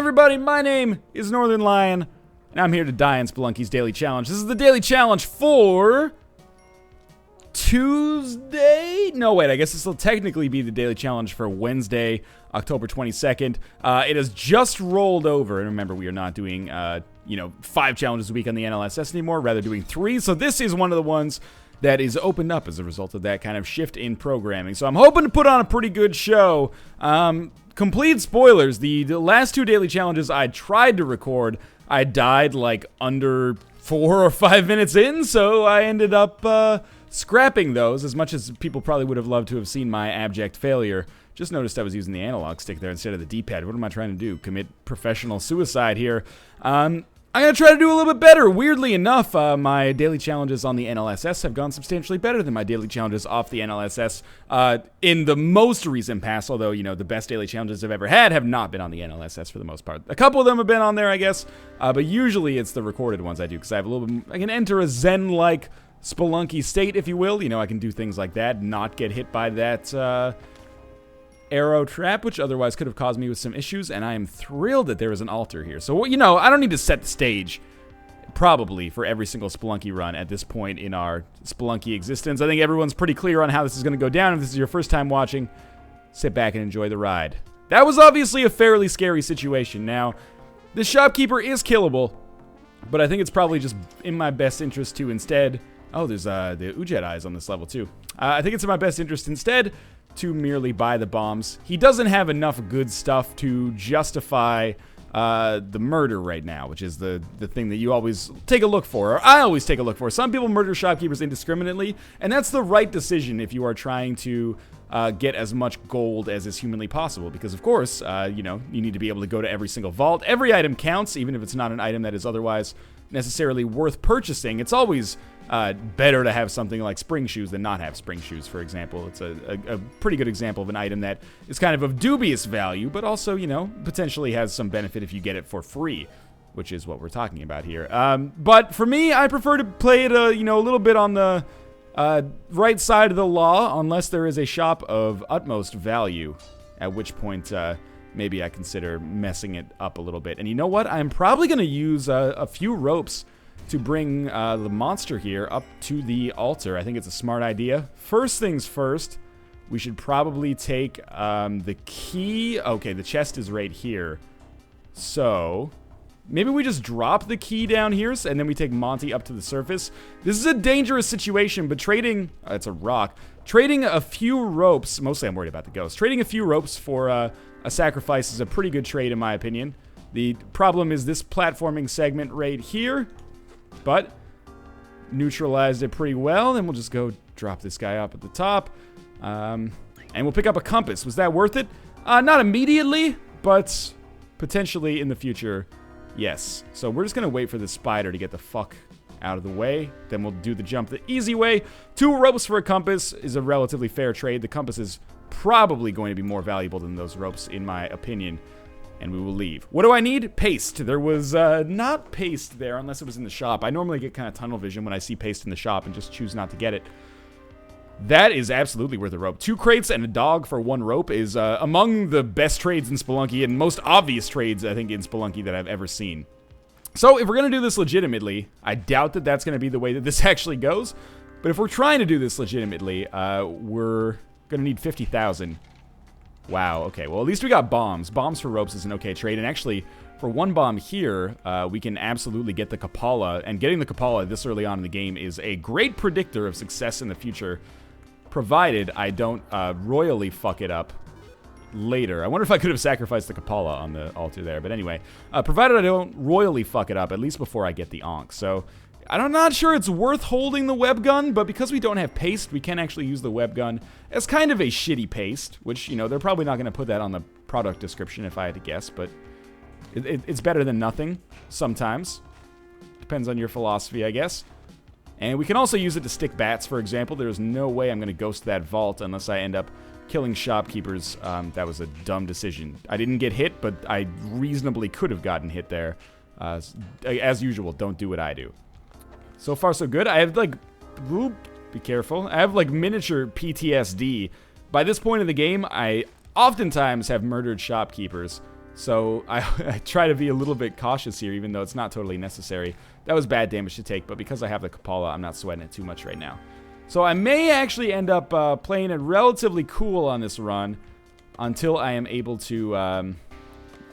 everybody? My name is Northernlion, and I'm here to die in Spelunky's Daily Challenge. This is the Daily Challenge for Tuesday? No, wait, I guess this will technically be the Daily Challenge for Wednesday, October 22nd. It has just rolled over, and remember, we are not doing, 5 challenges a week on the NLSS anymore, rather doing 3, so this is one of the ones that is opened up as a result of that kind of shift in programming. So I'm hoping to put on a pretty good show. Complete spoilers, the last 2 daily challenges I tried to record, I died like under 4 or 5 minutes in, so I ended up scrapping those, as much as people probably would have loved to have seen my abject failure. Just noticed I was using the analog stick there instead of the D-pad. What am I trying to do? Commit professional suicide here. I'm going to try to do a little bit better. Weirdly enough, my daily challenges on the NLSS have gone substantially better than my daily challenges off the NLSS in the most recent past, although, the best daily challenges I've ever had have not been on the NLSS for the most part. A couple of them have been on there, I guess, but usually it's the recorded ones I do, because I have a little bit, I can enter a zen-like Spelunky state, if you will. I can do things like that, not get hit by that arrow trap, which otherwise could have caused me with some issues, and I am thrilled that there is an altar here. So, I don't need to set the stage, probably, for every single Spelunky run at this point in our Spelunky existence. I think everyone's pretty clear on how this is going to go down. If this is your first time watching, sit back and enjoy the ride. That was obviously a fairly scary situation. Now, the Shopkeeper is killable, but I think it's probably just in my best interest to instead... Oh, there's the Ujet eyes on this level, too. I think it's in my best interest instead to merely buy the bombs. He doesn't have enough good stuff to justify the murder right now, which is the thing that you always take a look for, or I always take a look for. Some people murder shopkeepers indiscriminately, and that's the right decision if you are trying to get as much gold as is humanly possible, because of course, you need to be able to go to every single vault. Every item counts, even if it's not an item that is otherwise necessarily worth purchasing. It's always better to have something like spring shoes than not have spring shoes, for example. It's a pretty good example of an item that is kind of dubious value, but also, potentially has some benefit if you get it for free, which is what we're talking about here. But for me, I prefer to play it, a little bit on the right side of the law, unless there is a shop of utmost value, at which point maybe I consider messing it up a little bit. And you know what? I'm probably going to use a few ropes to bring the monster here up to the altar. I think it's a smart idea. First things first, we should probably take the key. Okay, the chest is right here. So maybe we just drop the key down here, and then we take Monty up to the surface. This is a dangerous situation, but trading... it's a rock. Trading a few ropes... Mostly I'm worried about the ghost. Trading a few ropes for a sacrifice is a pretty good trade, in my opinion. The problem is this platforming segment right here, but neutralized it pretty well. Then we'll just go drop this guy up at the top. And we'll pick up a compass. Was that worth it? Not immediately, but potentially in the future, yes. So we're just going to wait for the spider to get the fuck out of the way. Then we'll do the jump the easy way. 2 ropes for a compass is a relatively fair trade. The compass is probably going to be more valuable than those ropes, in my opinion. And we will leave. What do I need? Paste. There was not paste there unless it was in the shop. I normally get kind of tunnel vision when I see paste in the shop and just choose not to get it. That is absolutely worth a rope. 2 crates and a dog for 1 rope is among the best trades in Spelunky and most obvious trades, I think, in Spelunky that I've ever seen. So if we're going to do this legitimately, I doubt that that's going to be the way that this actually goes. But if we're trying to do this legitimately, we're going to need 50,000. Wow, okay, well, at least we got bombs. Bombs for ropes is an okay trade, and actually, for 1 bomb here, we can absolutely get the kapala, and getting the kapala this early on in the game is a great predictor of success in the future, provided I don't royally fuck it up later. I wonder if I could have sacrificed the kapala on the altar there, but anyway, provided I don't royally fuck it up, at least before I get the Ankh. So I'm not sure it's worth holding the web gun, but because we don't have paste, we can actually use the web gun as kind of a shitty paste, which, they're probably not going to put that on the product description if I had to guess, but it's better than nothing sometimes. Depends on your philosophy, I guess. And we can also use it to stick bats, for example. There's no way I'm going to ghost that vault unless I end up killing shopkeepers. That was a dumb decision. I didn't get hit, but I reasonably could have gotten hit there. As usual, don't do what I do. So far, so good. I have, be careful. I have, miniature PTSD. By this point in the game, I oftentimes have murdered shopkeepers. So I try to be a little bit cautious here, even though it's not totally necessary. That was bad damage to take, but because I have the kapala, I'm not sweating it too much right now. So I may actually end up playing it relatively cool on this run until I am able to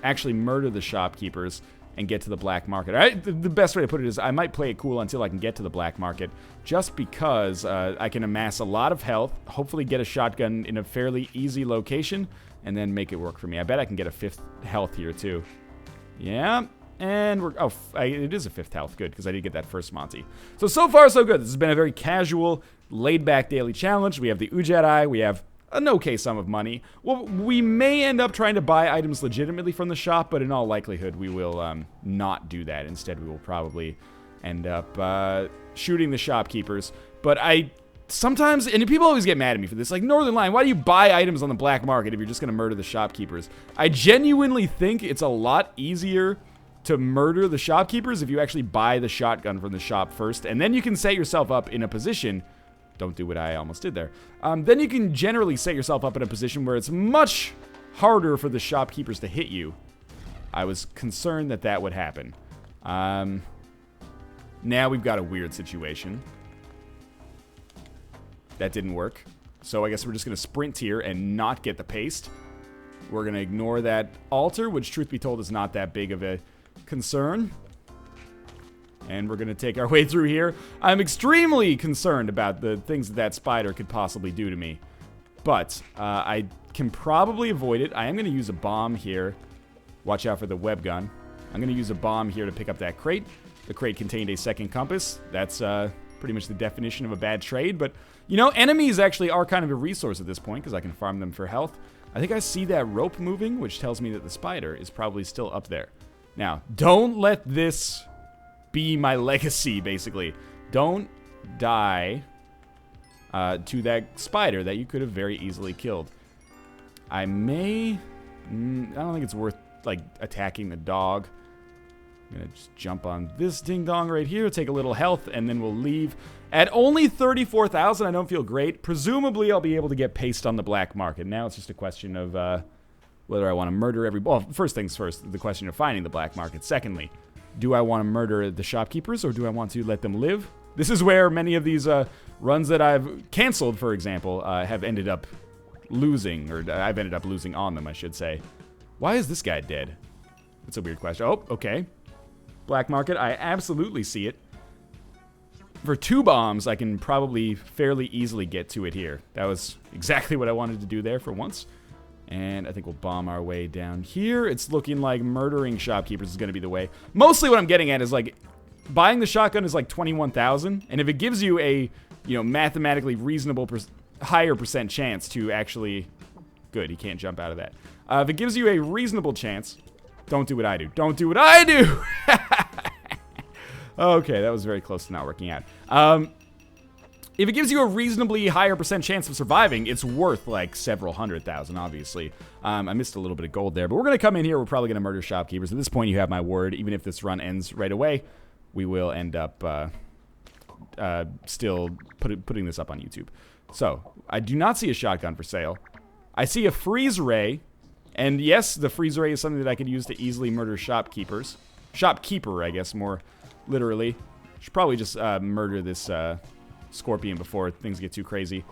actually murder the shopkeepers and get to the black market. The best way to put it is I might play it cool until I can get to the black market, just because I can amass a lot of health, hopefully get a shotgun in a fairly easy location, and then make it work for me. I bet I can get a 5th health here, too. Yeah, and we're... Oh, it is a 5th health. Good, because I did get that first Monty. So far, so good. This has been a very casual, laid-back daily challenge. We have the Ujedi. We have an okay sum of money. Well, we may end up trying to buy items legitimately from the shop, but in all likelihood, we will not do that. Instead, we will probably end up shooting the shopkeepers. But sometimes, and people always get mad at me for this, like, Northernlion, why do you buy items on the black market if you're just going to murder the shopkeepers? I genuinely think it's a lot easier to murder the shopkeepers if you actually buy the shotgun from the shop first, and then you can set yourself up in a position... Don't do what I almost did there. Then you can generally set yourself up in a position where it's much harder for the shopkeepers to hit you. I was concerned that that would happen. Now we've got a weird situation. That didn't work. So I guess we're just going to sprint here and not get the paste. We're going to ignore that altar, which, truth be told, is not that big of a concern. And we're going to take our way through here. I'm extremely concerned about the things that spider could possibly do to me. But I can probably avoid it. I am going to use a bomb here. Watch out for the web gun. I'm going to use a bomb here to pick up that crate. The crate contained a second compass. That's pretty much the definition of a bad trade. But, you know, enemies actually are kind of a resource at this point because I can farm them for health. I think I see that rope moving, which tells me that the spider is probably still up there. Now, don't let this... be my legacy, basically. Don't die to that spider that you could have very easily killed. I may... I don't think it's worth, like, attacking the dog. I'm gonna just jump on this ding-dong right here, take a little health, and then we'll leave. At only 34,000, I don't feel great. Presumably, I'll be able to get paste on the black market. Now it's just a question of whether I want to murder every... Well, first things first, the question of finding the black market. Secondly... do I want to murder the shopkeepers, or do I want to let them live? This is where many of these runs that I've canceled, for example, have ended up losing, or I've ended up losing on them, I should say. Why is this guy dead? That's a weird question. Oh, okay. Black market, I absolutely see it. For 2 bombs, I can probably fairly easily get to it here. That was exactly what I wanted to do there for once. And I think we'll bomb our way down here. It's looking like murdering shopkeepers is going to be the way. Mostly what I'm getting at is, like, buying the shotgun is like 21,000. And if it gives you a, you know, mathematically reasonable higher percent chance to actually... Good, he can't jump out of that. If it gives you a reasonable chance, don't do what I do. Don't do what I do! Okay, that was very close to not working out. If it gives you a reasonably higher percent chance of surviving, it's worth, like, several 100,000, obviously. I missed a little bit of gold there, but we're going to come in here. We're probably going to murder shopkeepers. At this point, you have my word. Even if this run ends right away, we will end up still putting this up on YouTube. So, I do not see a shotgun for sale. I see a freeze ray, and yes, the freeze ray is something that I could use to easily murder shopkeepers. Shopkeeper, I guess, more literally. Should probably just murder this... Scorpion before things get too crazy.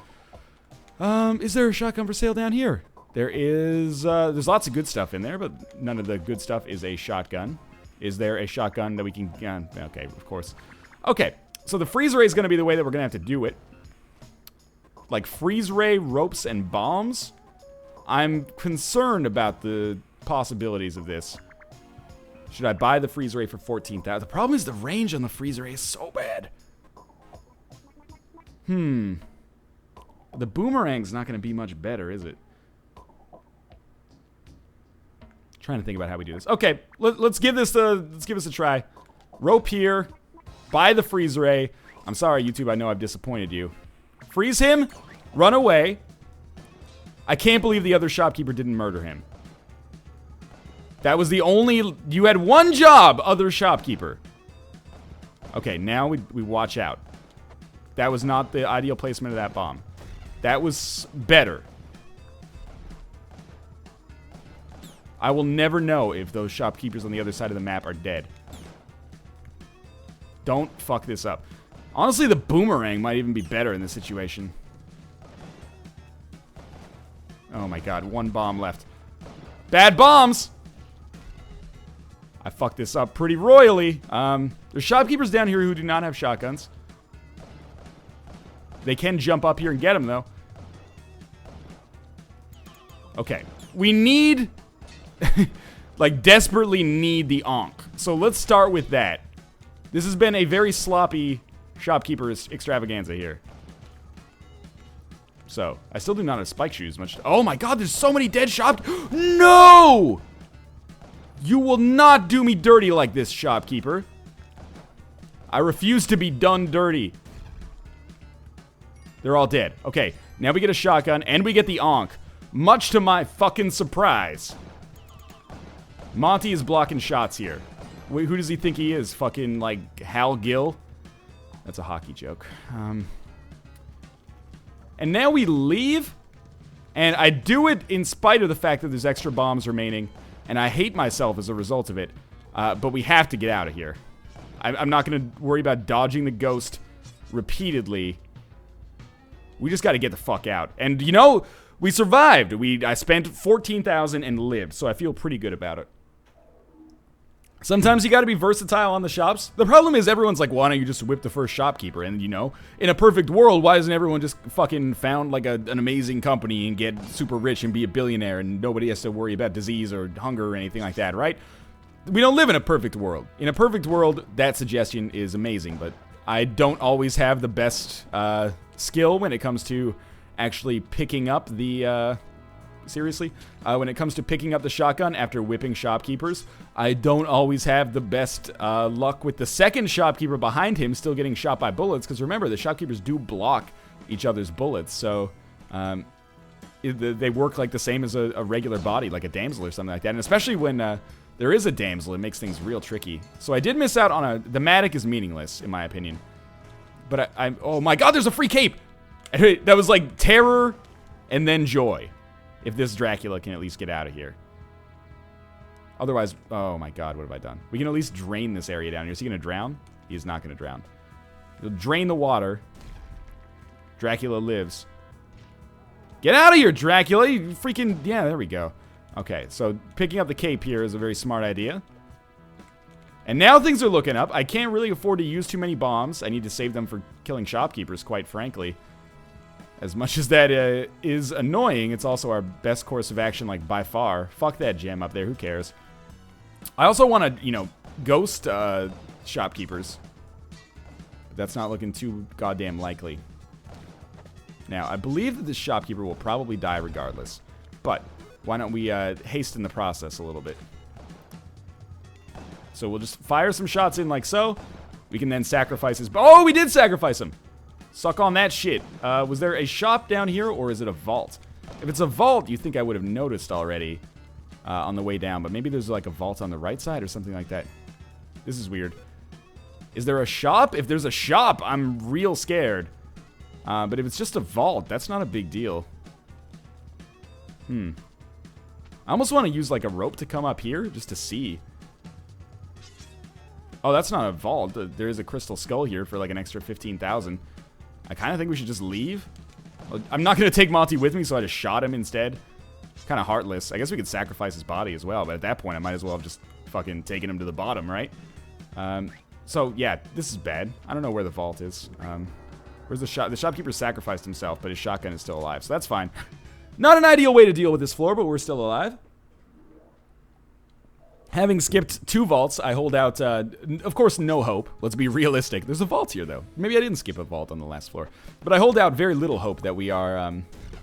Is there a shotgun for sale down here? There is, there's lots of good stuff in there, but none of the good stuff is a shotgun. Is there a shotgun that we can, okay, of course. Okay, so the freeze ray is going to be the way that we're going to have to do it. Like freeze ray, ropes, and bombs. I'm concerned about the possibilities of this. Should I buy the freeze ray for 14,000? The problem is the range on the freeze ray is so bad. The boomerang's not going to be much better, is it? Trying to think about how we do this. Okay, let's give this a try. Rope here. Buy the freeze ray. I'm sorry, YouTube. I know I've disappointed you. Freeze him. Run away. I can't believe the other shopkeeper didn't murder him. That was the only... You had one job, other shopkeeper. Okay, now we watch out. That was not the ideal placement of that bomb. That was better. I will never know if those shopkeepers on the other side of the map are dead. Don't fuck this up. Honestly, the boomerang might even be better in this situation. Oh my god, 1 bomb left. Bad bombs! I fucked this up pretty royally. There's shopkeepers down here who do not have shotguns. They can jump up here and get them, though. Okay. We need... like, desperately need the Ankh. So let's start with that. This has been a very sloppy shopkeeper's extravaganza here. So, I still do not have spike shoes much. Oh my god, there's so many dead shop... No! You will not do me dirty like this, shopkeeper. I refuse to be done dirty. They're all dead. Okay, now we get a shotgun, and we get the Ankh. Much to my fucking surprise. Monty is blocking shots here. Wait, who does he think he is? Fucking, like, Hal Gill? That's a hockey joke. And now we leave, and I do it in spite of the fact that there's extra bombs remaining, and I hate myself as a result of it, but we have to get out of here. I'm not going to worry about dodging the ghost repeatedly. We just got to get the fuck out. And, you know, we survived. I spent 14,000 and lived, so I feel pretty good about it. Sometimes you gotta be versatile on the shops. The problem is everyone's like, why don't you just whip the first shopkeeper? And, you know, in a perfect world, why doesn't everyone just fucking found, like, an amazing company and get super rich and be a billionaire and nobody has to worry about disease or hunger or anything like that, right? We don't live in a perfect world. In a perfect world, that suggestion is amazing, but I don't always have the best skill when it comes to actually picking up the... Seriously? When it comes to picking up the shotgun after whipping shopkeepers, I don't always have the best luck with the second shopkeeper behind him still getting shot by bullets, because remember, the shopkeepers do block each other's bullets, so they work like the same as a regular body, like a damsel or something like that, and especially when there is a damsel, it makes things real tricky. So I did miss out on the Matic is meaningless, in my opinion. But oh my god, there's a free cape! That was like terror and then joy. If this Dracula can at least get out of here. Otherwise, oh my god, what have I done? We can at least drain this area down here. Is he going to drown? He is not going to drown. He'll drain the water. Dracula lives. Get out of here, Dracula! You freaking... Yeah, there we go. Okay, so picking up the cape here is a very smart idea. And now things are looking up. I can't really afford to use too many bombs. I need to save them for killing shopkeepers, quite frankly. As much as that is annoying, it's also our best course of action, like, by far. Fuck that gem up there, who cares? I also want to, you know, ghost shopkeepers. But that's not looking too goddamn likely. Now, I believe that this shopkeeper will probably die regardless. But why don't we hasten the process a little bit? So we'll just fire some shots in like so. We can then sacrifice his... Oh, we did sacrifice him! Suck on that shit. Was there a shop down here, or is it a vault? If it's a vault, you think I would have noticed already on the way down, but maybe there's like a vault on the right side or something like that. This is weird. Is there a shop? If there's a shop, I'm real scared. But if it's just a vault, that's not a big deal. I almost want to use like a rope to come up here just to see. Oh, that's not a vault. There is a crystal skull here for like an extra 15,000. I kind of think we should just leave. I'm not going to take Monty with me, so I just shot him instead. Kind of heartless. I guess we could sacrifice his body as well, but at that point, I might as well have just fucking taken him to the bottom, right? So, yeah, this is bad. I don't know where the vault is. Where's the shop? The shopkeeper sacrificed himself, but his shotgun is still alive, so that's fine. Not an ideal way to deal with this floor, but we're still alive. Having skipped 2 vaults, I hold out, of course, no hope. Let's be realistic. There's a vault here, though. Maybe I didn't skip a vault on the last floor. But I hold out very little hope that we are,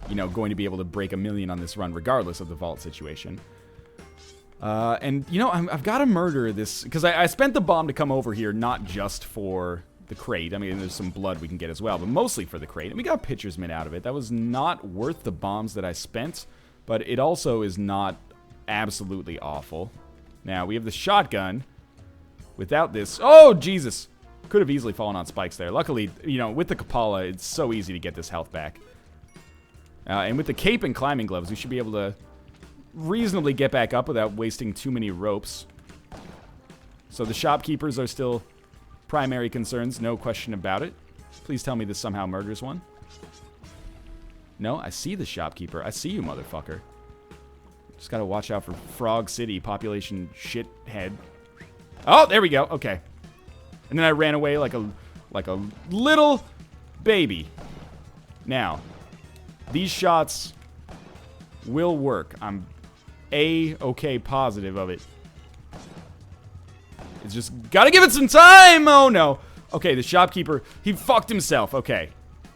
you know, going to be able to break 1,000,000 on this run, regardless of the vault situation. And, you know, I've got to murder this, because I spent the bomb to come over here, not just for the crate. I mean, there's some blood we can get as well, but mostly for the crate. And we got pitcher's mint out of it. That was not worth the bombs that I spent, but it also is not absolutely awful. Now, we have the shotgun. Without this... Oh, Jesus! Could have easily fallen on spikes there. Luckily, you know, with the kapala, it's so easy to get this health back. And with the cape and climbing gloves, we should be able to reasonably get back up without wasting too many ropes. So the shopkeepers are still primary concerns, no question about it. Please tell me this somehow murders one. No, I see the shopkeeper. I see you, motherfucker. Just gotta watch out for Frog City, population shithead. Oh, there we go. Okay. And then I ran away like a little baby. Now, these shots will work. I'm A-okay positive of it. It's just gotta give it some time. Oh, no. Okay, the shopkeeper, he fucked himself. Okay.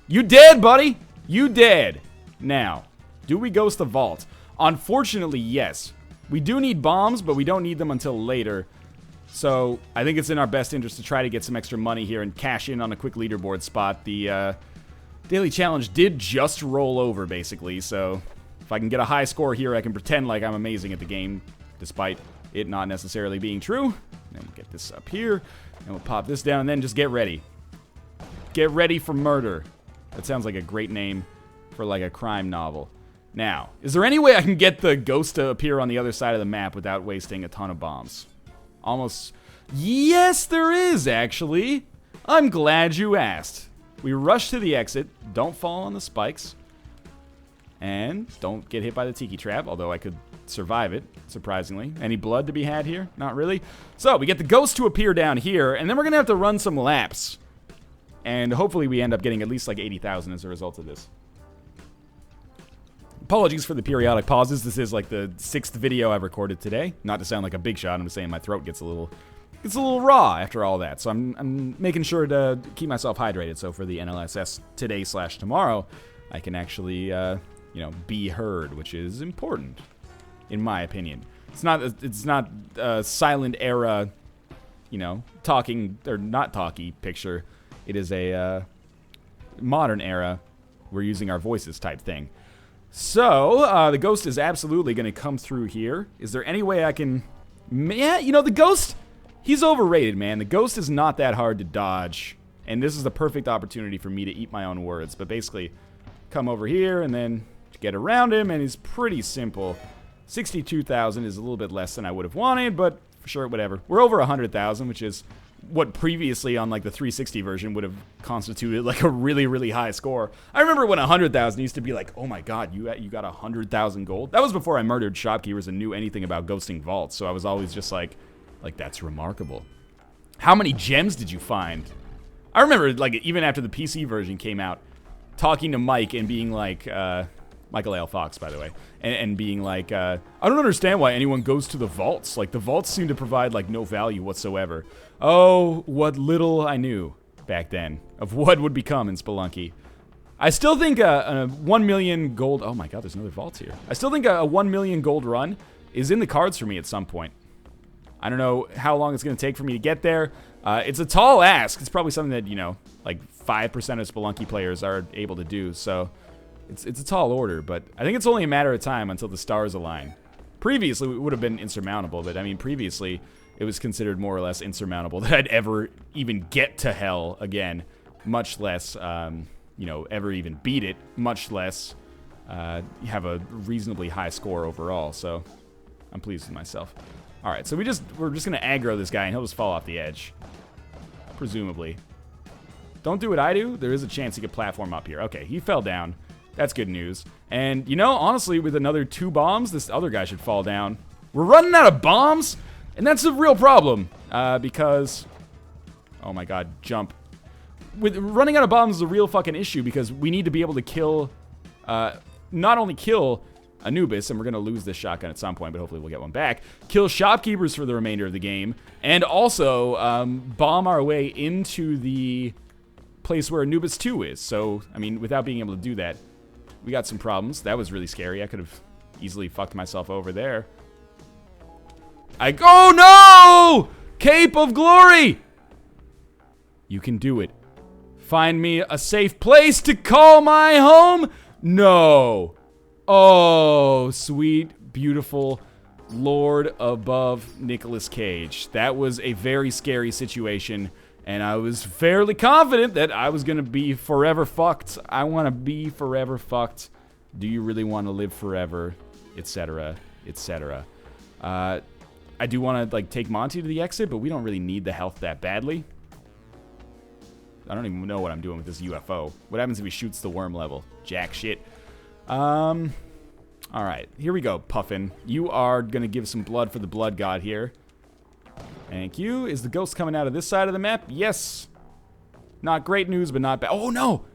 You dead, buddy? You dead. Now, do we ghost the vault? Unfortunately, yes. We do need bombs, but we don't need them until later. So, I think it's in our best interest to try to get some extra money here and cash in on a quick leaderboard spot. The daily challenge did just roll over, basically. So, if I can get a high score here, I can pretend like I'm amazing at the game, despite it not necessarily being true. And then we'll get this up here, and we'll pop this down, and then just get ready. Get ready for murder. That sounds like a great name for like a crime novel. Now, is there any way I can get the ghost to appear on the other side of the map without wasting a ton of bombs? Almost. Yes, there is, actually. I'm glad you asked. We rush to the exit. Don't fall on the spikes. And don't get hit by the tiki trap, although I could survive it, surprisingly. Any blood to be had here? Not really. So, we get the ghost to appear down here, and then we're going to have to run some laps. And hopefully we end up getting at least like 80,000 as a result of this. Apologies for the periodic pauses. This is like the 6th video I've recorded today. Not to sound like a big shot, I'm just saying my throat gets a little raw after all that. So I'm making sure to keep myself hydrated. So for the NLSS today/tomorrow, I can actually, be heard, which is important, in my opinion. It's not a silent era, talking or not talky picture. It is a modern era, we're using our voices type thing. So, the ghost is absolutely going to come through here. Is there any way I can... Yeah, the ghost, he's overrated, man. The ghost is not that hard to dodge. And this is the perfect opportunity for me to eat my own words. But basically, come over here and then get around him, and he's pretty simple. 62,000 is a little bit less than I would have wanted, but for sure, whatever. We're over 100,000, which is what previously on like the 360 version would have constituted like a really, really high score. I remember when 100,000 used to be like, oh my god, you got 100,000 gold. That was before I murdered shopkeepers and knew anything about ghosting vaults, so I was always just like that's remarkable. How many gems did you find? I remember like even after the PC version came out, talking to Mike and being like, Michael L. Fox, by the way, and being like, I don't understand why anyone goes to the vaults. Like, the vaults seem to provide, like, no value whatsoever. Oh, what little I knew back then of what would become in Spelunky. I still think a 1 million gold... Oh my god, there's another vault here. I still think a 1 million gold run is in the cards for me at some point. I don't know how long it's going to take for me to get there. It's a tall ask. It's probably something that, like 5% of Spelunky players are able to do, so... It's a tall order, but I think it's only a matter of time until the stars align. Previously, it would have been insurmountable, but I mean, previously, it was considered more or less insurmountable that I'd ever even get to hell again, much less, ever even beat it, much less have a reasonably high score overall, so I'm pleased with myself. Alright, so we're just going to aggro this guy, and he'll just fall off the edge. Presumably. Don't do what I do. There is a chance he could platform up here. Okay, he fell down. That's good news. And, honestly, with another 2 bombs, this other guy should fall down. We're running out of bombs, and that's a real problem. Because... Oh my god, jump. With running out of bombs is a real fucking issue, because we need to be able to kill... not only kill Anubis, and we're going to lose this shotgun at some point, but hopefully we'll get one back. Kill shopkeepers for the remainder of the game. And also, bomb our way into the place where Anubis 2 is. So, I mean, without being able to do that... We got some problems. That was really scary. I could have easily fucked myself over there. Oh no! Cape of Glory! You can do it. Find me a safe place to call my home? No. Oh, sweet, beautiful Lord above Nicolas Cage. That was a very scary situation. And I was fairly confident that I was going to be forever fucked. I want to be forever fucked. Do you really want to live forever? Etc. etc. I do want to like take Monty to the exit, but we don't really need the health that badly. I don't even know what I'm doing with this UFO. What happens if he shoots the worm level? Jack shit. All right, here we go, Puffin. You are gonna give some blood for the blood god here. Thank you. Is the ghost coming out of this side of the map? Yes. Not great news, but not bad. Oh no.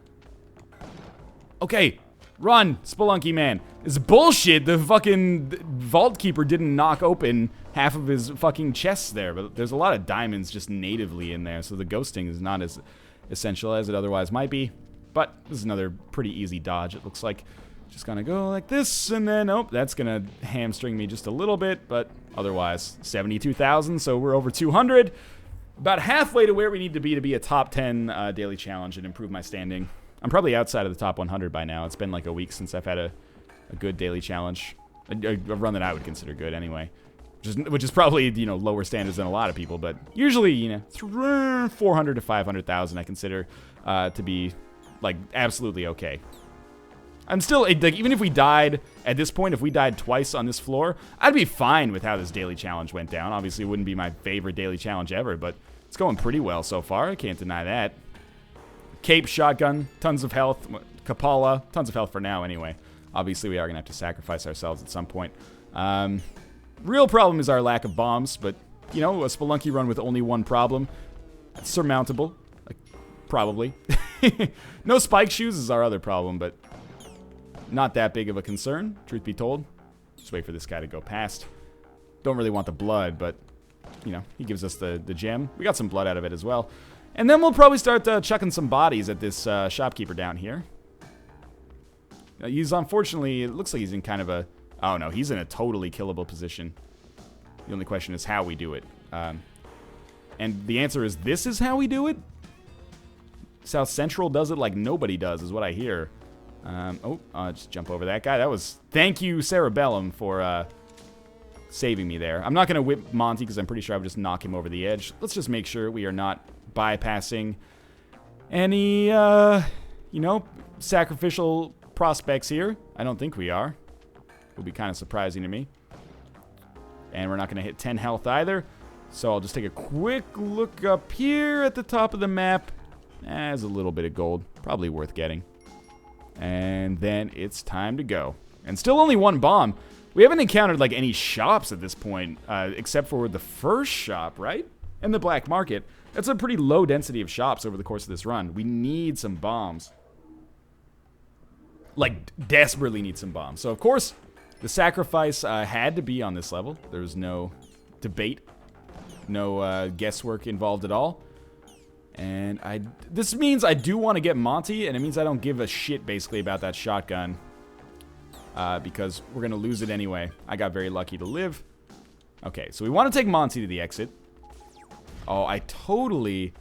Okay, run, Spelunky man. It's bullshit. The fucking vault keeper didn't knock open half of his fucking chests there, but there's a lot of diamonds just natively in there, so the ghosting is not as essential as it otherwise might be. But this is another pretty easy dodge, it looks like. Just gonna go like this, and then, oh, that's gonna hamstring me just a little bit, but otherwise, 72,000, so we're over 200. About halfway to where we need to be a top 10 daily challenge and improve my standing. I'm probably outside of the top 100 by now. It's been like a week since I've had a good daily challenge. A run that I would consider good anyway. Which is probably, you know, lower standards than a lot of people, but usually, you know, 400 to 500,000 I consider to be, like, absolutely okay. I'm still, like, even if we died, at this point, if we died twice on this floor, I'd be fine with how this daily challenge went down. Obviously, it wouldn't be my favorite daily challenge ever, but it's going pretty well so far. I can't deny that. Cape, shotgun, tons of health. Kapala, tons of health for now anyway. Obviously, we are going to have to sacrifice ourselves at some point. Real problem is our lack of bombs, but, you know, a Spelunky run with only one problem. That's surmountable. Like, probably. No spike shoes is our other problem, but not that big of a concern, truth be told. Just wait for this guy to go past. Don't really want the blood, but, you know, he gives us the gem. We got some blood out of it as well. And then we'll probably start chucking some bodies at this shopkeeper down here. He's unfortunately, it looks like he's in kind of a, oh no, he's in a totally killable position. The only question is how we do it. And the answer is, this is how we do it? South Central does it like nobody does, is what I hear. I'll just jump over that guy. That was, thank you, Cerebellum, for saving me there. I'm not going to whip Monty because I'm pretty sure I would just knock him over the edge. Let's just make sure we are not bypassing any, you know, sacrificial prospects here. I don't think we are. Would be kind of surprising to me. And we're not going to hit 10 health either. So I'll just take a quick look up here at the top of the map. There's a little bit of gold. Probably worth getting. And then it's time to go. And still only one bomb. We haven't encountered like any shops at this point, except for the first shop, right? And the black market. That's a pretty low density of shops over the course of this run. We need some bombs. Like, desperately need some bombs. So, of course, the sacrifice had to be on this level. There was no debate. No guesswork involved at all. And this means I do want to get Monty, and it means I don't give a shit, basically, about that shotgun. Because we're going to lose it anyway. I got very lucky to live. Okay, so we want to take Monty to the exit. Oh, I totally...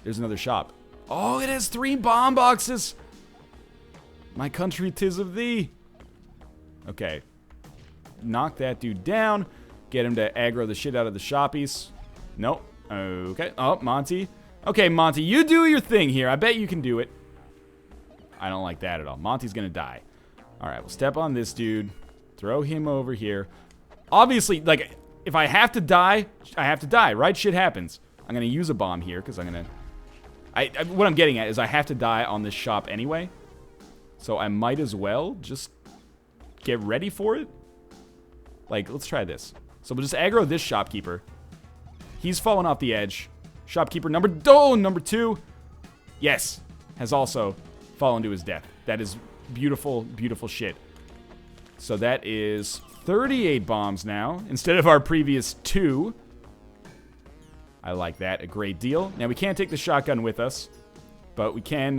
There's another shop. Oh, it has 3 bomb boxes! My country, 'tis of thee. Okay. Knock that dude down. Get him to aggro the shit out of the shoppies. Nope. Okay. Oh, Monty. Okay, Monty, you do your thing here. I bet you can do it. I don't like that at all. Monty's gonna die. Alright, we'll step on this dude. Throw him over here. Obviously, like, if I have to die, I have to die, right? Shit happens. I'm gonna use a bomb here, because I'm gonna... what I'm getting at is I have to die on this shop anyway. So I might as well just get ready for it. Like, let's try this. So we'll just aggro this shopkeeper. He's fallen off the edge. Shopkeeper number 2. Yes. Has also fallen to his death. That is beautiful, beautiful shit. So that is 38 bombs now, instead of our previous 2. I like that a great deal. Now, we can't take the shotgun with us, but we can,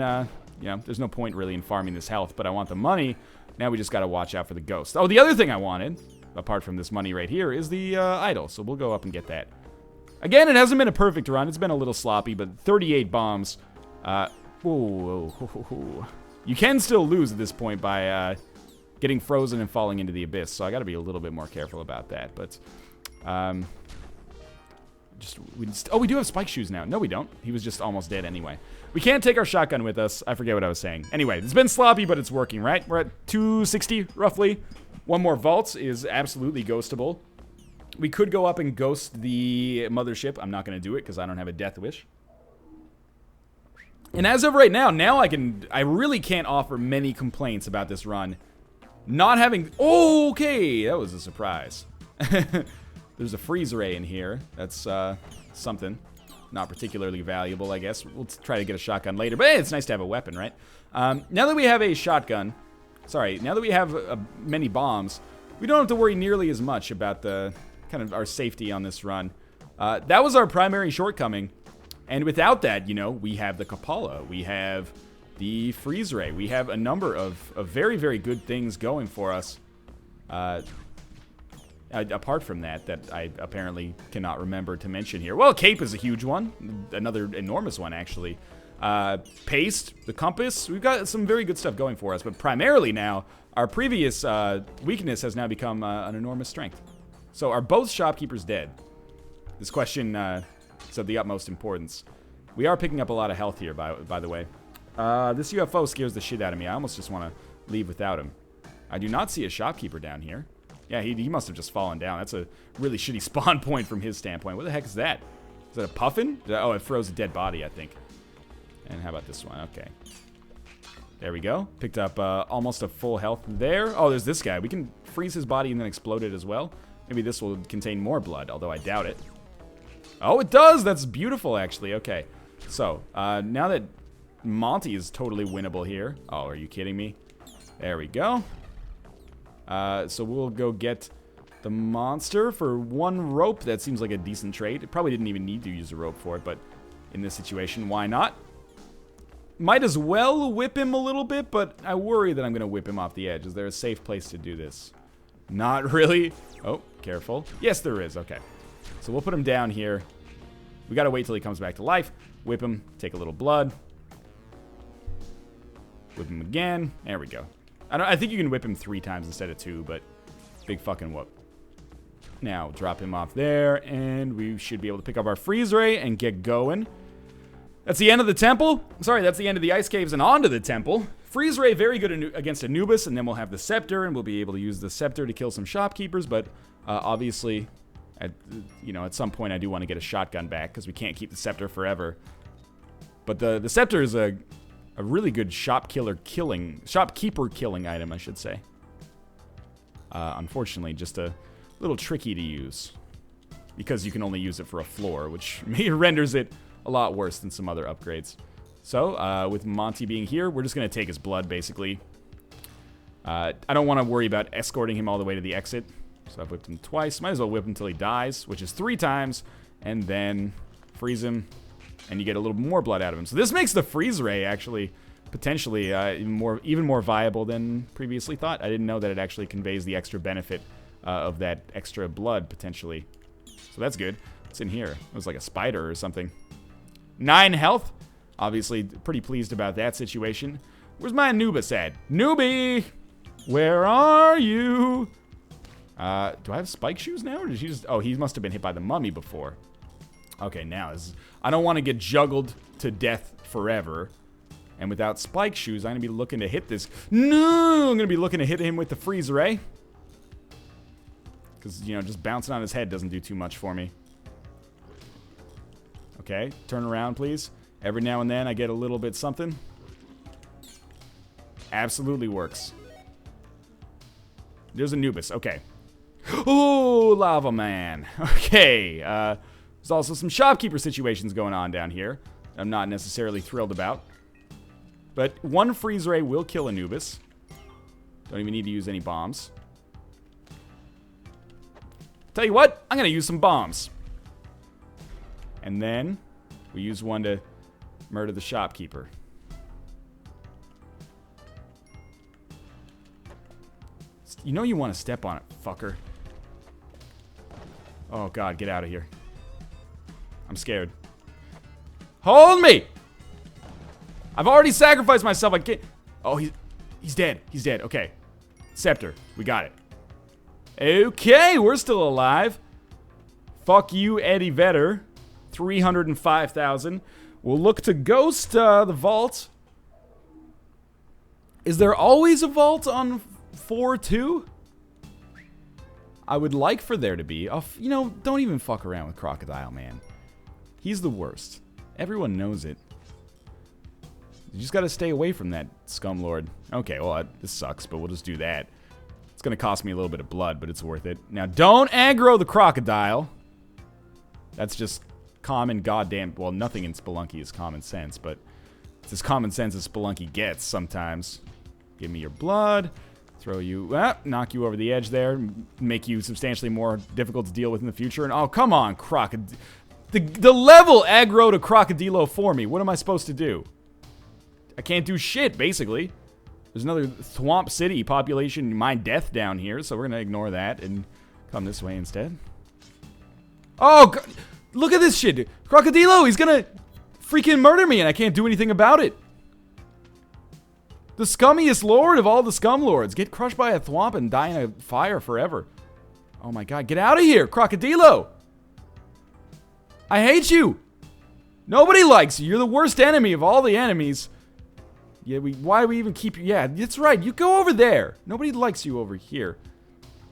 you know, there's no point really in farming this health, but I want the money. Now we just got to watch out for the ghost. Oh, the other thing I wanted, apart from this money right here, is the idol, so we'll go up and get that. Again, it hasn't been a perfect run. It's been a little sloppy, but 38 bombs. You can still lose at this point by getting frozen and falling into the abyss, so I got to be a little bit more careful about that. But we do have spike shoes now. No, we don't. He was just almost dead anyway. We can't take our shotgun with us. I forget what I was saying. Anyway, it's been sloppy, but it's working, right? We're at 260 roughly. One more vault is absolutely ghostable. We could go up and ghost the mothership. I'm not going to do it because I don't have a death wish. And as of right now, I really can't offer many complaints about this run. Not having... Oh, okay, that was a surprise. There's a freeze ray in here. That's something. Not particularly valuable, I guess. We'll try to get a shotgun later. But hey, it's nice to have a weapon, right? Now that we have a shotgun... Sorry, now that we have many bombs, we don't have to worry nearly as much about the kind of our safety on this run. That was our primary shortcoming. And without that, you know, we have the kapala. We have the freeze ray. We have a number of very, very good things going for us. Apart from that I apparently cannot remember to mention here. Well, cape is a huge one. Another enormous one, actually. Paste, the compass. We've got some very good stuff going for us. But primarily now, our previous weakness has now become an enormous strength. So are both shopkeepers dead? This question is of the utmost importance. We are picking up a lot of health here, by the way. This UFO scares the shit out of me. I almost just want to leave without him. I do not see a shopkeeper down here. Yeah, he must have just fallen down. That's a really shitty spawn point from his standpoint. What the heck is that? Is that a puffin? Oh, it froze a dead body, I think. And how about this one? Okay. There we go. Picked up almost a full health there. Oh, there's this guy. We can freeze his body and then explode it as well. Maybe this will contain more blood, although I doubt it. Oh, it does! That's beautiful, actually. Okay. So, now that Monty is totally winnable here. Oh, are you kidding me? There we go. So we'll go get the monster for 1 rope. That seems like a decent trade. It probably didn't even need to use a rope for it, but in this situation, why not? Might as well whip him a little bit, but I worry that I'm going to whip him off the edge. Is there a safe place to do this? Not really. Oh, careful. Yes, there is. Okay. So we'll put him down here. We got to wait till he comes back to life. Whip him. Take a little blood. Whip him again. There we go. I think you can whip him 3 times instead of 2, but big fucking whoop. Now, drop him off there, and we should be able to pick up our freeze ray and get going. That's the end of the temple. Sorry, that's the end of the ice caves and onto the temple. Freeze ray, very good against Anubis, and then we'll have the Scepter, and we'll be able to use the Scepter to kill some shopkeepers, but obviously, at some point I do want to get a shotgun back, because we can't keep the Scepter forever. But the Scepter is a really good shopkeeper killing item, I should say. Unfortunately, just a little tricky to use, because you can only use it for a floor, which renders it a lot worse than some other upgrades. So, with Monty being here, we're just going to take his blood, basically. I don't want to worry about escorting him all the way to the exit, so I've whipped him twice. Might as well whip him until he dies, which is 3 times, and then freeze him, and you get a little more blood out of him. So this makes the freeze ray, actually, potentially even more viable than previously thought. I didn't know that it actually conveys the extra benefit of that extra blood, potentially. So that's good. What's in here? It was like a spider or something. 9 health. Obviously, pretty pleased about that situation. Where's my Anubis at? Newbie! Where are you? Do I have spike shoes now? Or did she just... Oh, he must have been hit by the mummy before. Okay, now, I don't want to get juggled to death forever. And without spike shoes, I'm going to be looking to hit this... No! I'm going to be looking to hit him with the freeze ray. Because, just bouncing on his head doesn't do too much for me. Okay, turn around, please. Every now and then, I get a little bit something. Absolutely works. There's Anubis. Okay. Oh, lava man. Okay. There's also some shopkeeper situations going on down here. I'm not necessarily thrilled about. But 1 freeze ray will kill Anubis. Don't even need to use any bombs. Tell you what, I'm going to use some bombs. And then we use one to murder the shopkeeper. You know you want to step on it, fucker. Oh, God, get out of here. I'm scared. Hold me! I've already sacrificed myself. I can't... Oh, he's dead. He's dead. Okay. Scepter. We got it. Okay, we're still alive. Fuck you, Eddie Vedder. 305,000. We'll look to ghost the vault. Is there always a vault on 4-2? I would like for there to be. You know, don't even fuck around with Crocodile, man. He's the worst. Everyone knows it. You just gotta stay away from that scumlord. Okay, well, this sucks, but we'll just do that. It's gonna cost me a little bit of blood, but it's worth it. Now, don't aggro the crocodile. That's just common goddamn... Well, nothing in Spelunky is common sense, but it's as common sense as Spelunky gets sometimes. Give me your blood. Throw you... knock you over the edge there. Make you substantially more difficult to deal with in the future. And oh, come on, crocodile. The level aggro to Crocodilo for me. What am I supposed to do? I can't do shit, basically. There's another Thwomp City population, my death down here, so we're gonna ignore that and come this way instead. Oh, God. Look at this shit. Crocodilo, he's gonna freaking murder me and I can't do anything about it. The scummiest lord of all the scum lords. Get crushed by a thwomp and die in a fire forever. Oh my God, get out of here, Crocodilo. I hate you. Nobody likes you. You're the worst enemy of all the enemies. Yeah, why do we even keep you? Yeah, that's right. You go over there. Nobody likes you over here.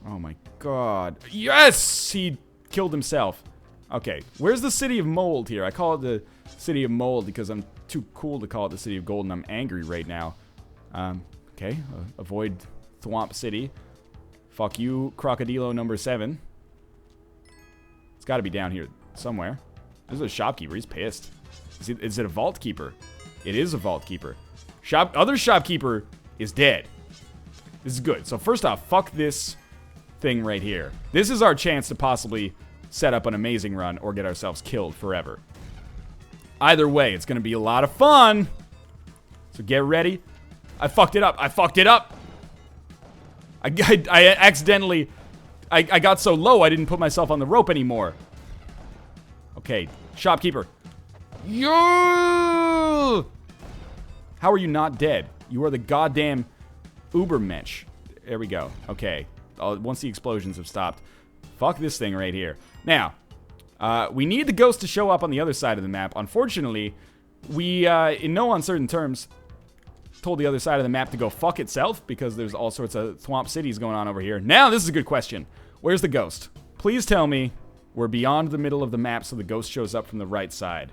Oh my God. Yes! He killed himself. Okay, where's the City of Mold here? I call it the City of Mold because I'm too cool to call it the City of Gold and I'm angry right now. Okay, avoid Thwomp City. Fuck you, Crocodilo number 7. It's gotta be down here somewhere. This is a shopkeeper, he's pissed. Is it a vault keeper? It is a vault keeper. Other shopkeeper is dead. This is good. So first off, fuck this thing right here. This is our chance to possibly set up an amazing run or get ourselves killed forever. Either way, it's gonna be a lot of fun. So get ready. I fucked it up. I fucked it up. I accidentally... I got so low I didn't put myself on the rope anymore. Okay, shopkeeper. Yo! How are you not dead? You are the goddamn Ubermensch. There we go. Okay. Once the explosions have stopped. Fuck this thing right here. Now, we need the ghost to show up on the other side of the map. Unfortunately, we, in no uncertain terms, told the other side of the map to go fuck itself because there's all sorts of Thwomp cities going on over here. Now, this is a good question. Where's the ghost? Please tell me we're beyond the middle of the map so the ghost shows up from the right side.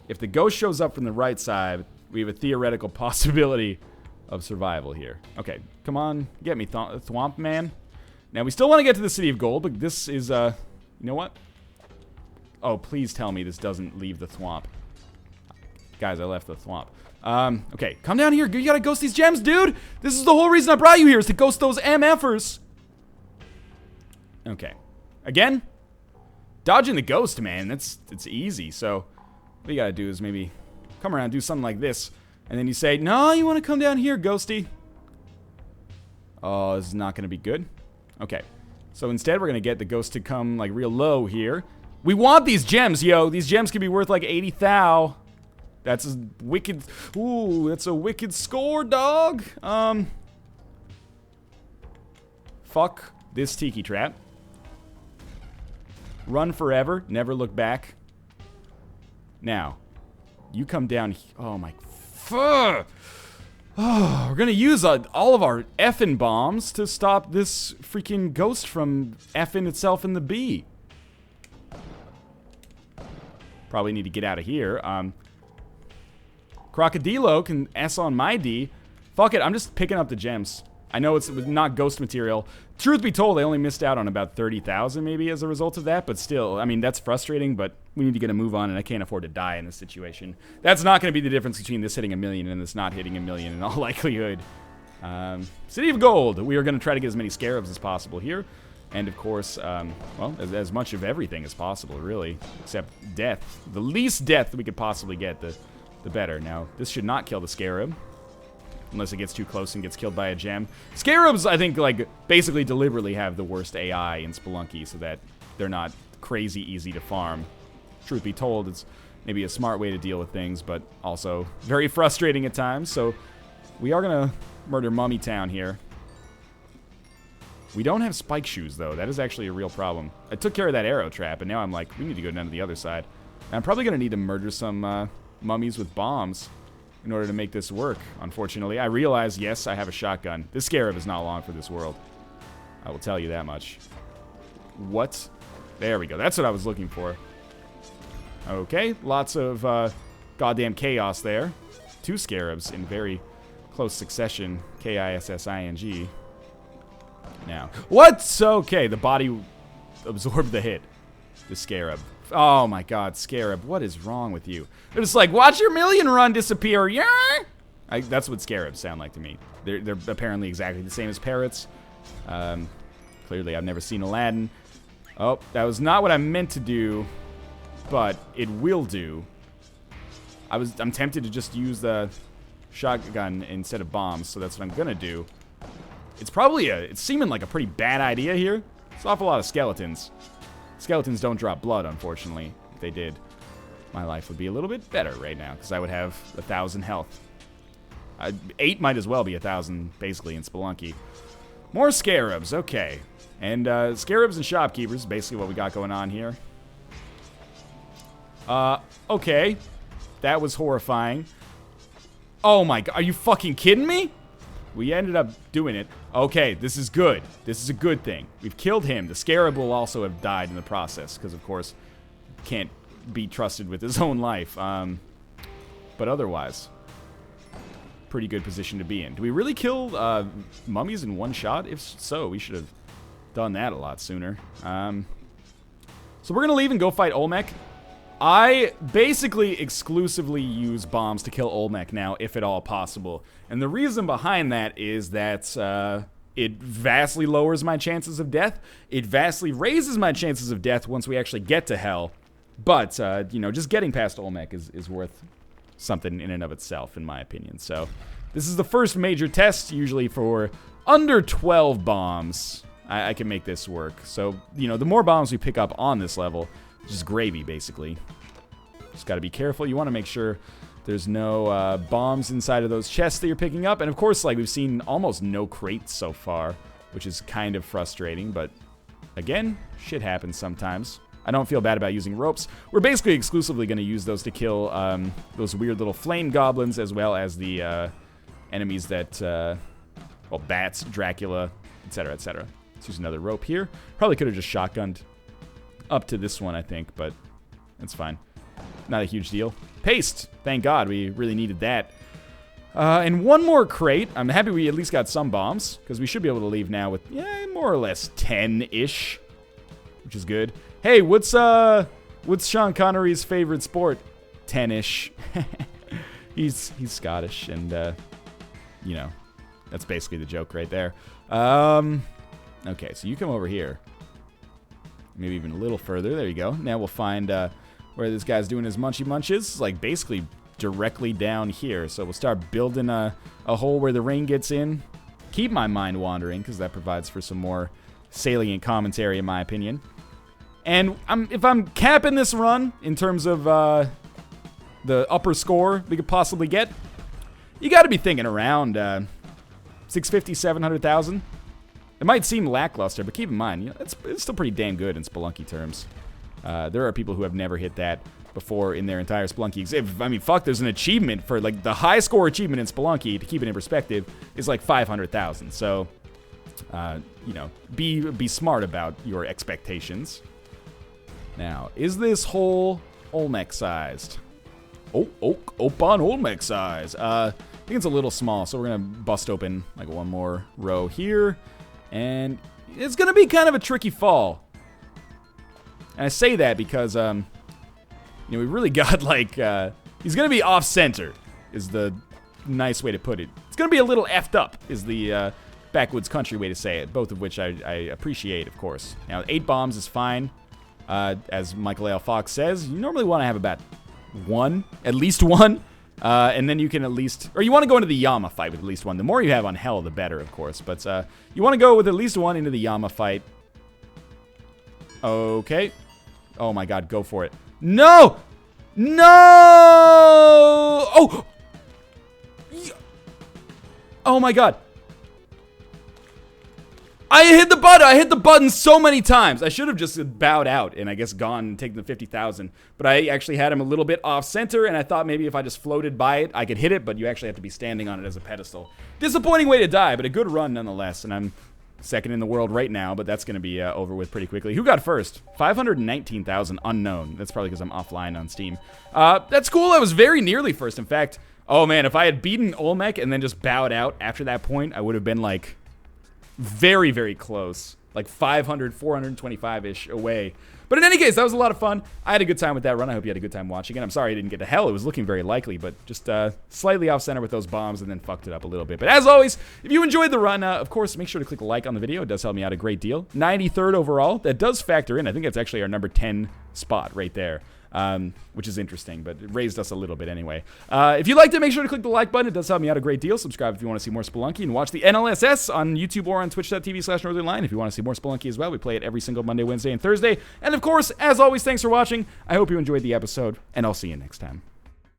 If the ghost shows up from the right side, we have a theoretical possibility of survival here. Okay, come on, get me, Thwomp man. Now, we still want to get to the City of Gold, but this is, you know what? Oh, please tell me this doesn't leave the Thwomp. Guys, I left the Thwomp. Okay, come down here. You gotta ghost these gems, dude. This is the whole reason I brought you here, is to ghost those MFers. Okay. Again, dodging the ghost, man, it's easy. So, what you gotta do is maybe come around, do something like this. And then you say, no, you want to come down here, ghosty. Oh, this is not gonna be good. Okay. So instead, we're gonna get the ghost to come, like, real low here. We want these gems, yo. These gems could be worth, like, 80 thou. That's a wicked... Ooh, that's a wicked score, dog. Fuck this tiki trap. Run forever. Never look back. Now, you come down... Oh, my... Fuck! Oh, we're gonna use all of our effing bombs to stop this freaking ghost from effing itself in the bee. Probably need to get out of here. Crocodilo can S on my D. Fuck it, I'm just picking up the gems. I know it's not ghost material. Truth be told, I only missed out on about 30,000 maybe as a result of that, but still, I mean, that's frustrating, but we need to get a move on, and I can't afford to die in this situation. That's not going to be the difference between this hitting 1 million and this not hitting 1 million in all likelihood. City of Gold. We are going to try to get as many scarabs as possible here, and of course, well, as much of everything as possible, really, except death. The least death that we could possibly get, the better. Now, this should not kill the scarab. Unless it gets too close and gets killed by a gem. Scarabs, I think, like, basically deliberately have the worst AI in Spelunky so that they're not crazy easy to farm. Truth be told, it's maybe a smart way to deal with things, but also very frustrating at times. So we are going to murder Mummy Town here. We don't have spike shoes, though. That is actually a real problem. I took care of that arrow trap, and now I'm like, we need to go down to the other side. And I'm probably going to need to murder some mummies with bombs in order to make this work, unfortunately. I realize, yes, I have a shotgun. This scarab is not long for this world. I will tell you that much. What? There we go. That's what I was looking for. Okay, lots of goddamn chaos there. 2 scarabs in very close succession. K-I-S-S-I-N-G. Now, what's okay? The body absorbed the hit. The scarab. Oh my god, scarab, what is wrong with you? They're just like, watch your million run disappear. Yeah. That's what scarabs sound like to me. They're apparently exactly the same as parrots. Clearly, I've never seen Aladdin. Oh, that was not what I meant to do, but it will do. I'm tempted to just use the shotgun instead of bombs, so that's what I'm gonna do. It's seeming like a pretty bad idea here. It's an awful lot of skeletons. Skeletons don't drop blood, unfortunately. If they did, my life would be a little bit better right now, because I would have 1,000 health. 8 might as well be 1,000, basically, in Spelunky. More scarabs, okay. And scarabs and shopkeepers, basically what we got going on here. Okay. That was horrifying. Oh my god, are you fucking kidding me? We ended up doing it. Okay, this is good. This is a good thing. We've killed him. The scarab will also have died in the process, because of course, can't be trusted with his own life. But otherwise, pretty good position to be in. Do we really kill mummies in one shot? If so, we should have done that a lot sooner. So we're gonna leave and go fight Olmec. I basically exclusively use bombs to kill Olmec now, if at all possible. And the reason behind that is that it vastly lowers my chances of death. It vastly raises my chances of death once we actually get to hell. But, you know, just getting past Olmec is worth something in and of itself, in my opinion. So, this is the first major test, usually for under 12 bombs. I can make this work. So, you know, the more bombs we pick up on this level, just gravy, basically. Just gotta be careful. You want to make sure there's no bombs inside of those chests that you're picking up. And of course, like, we've seen almost no crates so far, which is kind of frustrating. But again, shit happens sometimes. I don't feel bad about using ropes. We're basically exclusively going to use those to kill those weird little flame goblins, as well as the enemies that, well, bats, Dracula, etc., etc. Let's use another rope here. Probably could have just shotgunned up to this one, I think, but that's fine. Not a huge deal. Paste! Thank God, we really needed that. And one more crate. I'm happy we at least got some bombs, because we should be able to leave now with, yeah, more or less 10-ish, which is good. Hey, what's Sean Connery's favorite sport? Tennis. He's Scottish, and, you know, that's basically the joke right there. Okay, so you come over here. Maybe even a little further. There you go. Now we'll find where this guy's doing his munchy munches. It's like basically directly down here. So we'll start building a hole where the rain gets in. Keep my mind wandering, because that provides for some more salient commentary, in my opinion. And if I'm capping this run in terms of the upper score we could possibly get, you got to be thinking around 650, 700,000. It might seem lackluster, but keep in mind, you know, it's still pretty damn good in Spelunky terms. There are people who have never hit that before in their entire Spelunky. I mean, fuck, there's an achievement for, like, the high score achievement in Spelunky, to keep it in perspective, is like 500,000. So, you know, be smart about your expectations. Now, is this hole Olmec-sized? Open Olmec size. I think it's a little small, so we're going to bust open, like, one more row here. And it's going to be kind of a tricky fall. And I say that because, you know, we really got, like, he's going to be off-center, is the nice way to put it. It's going to be a little effed up, is the backwoods country way to say it, both of which I appreciate, of course. Now, 8 bombs is fine. As Michael L. Fox says, you normally want to have about one, at least one. And then you can at least, or you want to go into the Yama fight with at least one. The more you have on hell, the better, of course. But you want to go with at least one into the Yama fight. Okay. Oh my god, go for it. No! No! Oh! Oh my god. I hit the button! I hit the button so many times! I should have just bowed out and I guess gone and taken the 50,000. But I actually had him a little bit off-center, and I thought maybe if I just floated by it, I could hit it, but you actually have to be standing on it as a pedestal. Disappointing way to die, but a good run nonetheless, and I'm second in the world right now, but that's going to be over with pretty quickly. Who got first? 519,000 unknown. That's probably because I'm offline on Steam. That's cool. I was very nearly first. In fact, oh man, if I had beaten Olmec and then just bowed out after that point, I would have been like very, very close. Like 500, 425-ish away. But in any case, that was a lot of fun. I had a good time with that run. I hope you had a good time watching it. I'm sorry I didn't get to hell. It was looking very likely, but just slightly off-center with those bombs and then fucked it up a little bit. But as always, if you enjoyed the run, of course, make sure to click the like on the video. It does help me out a great deal. 93rd overall. That does factor in. I think that's actually our number 10 spot right there. Which is interesting, but it raised us a little bit anyway. If you liked it, make sure to click the like button. It does help me out a great deal. Subscribe if you want to see more Spelunky, and watch the NLSS on YouTube or on twitch.tv/Northernlion if you want to see more Spelunky as well. We play it every single Monday, Wednesday, and Thursday. And of course, as always, thanks for watching. I hope you enjoyed the episode, and I'll see you next time.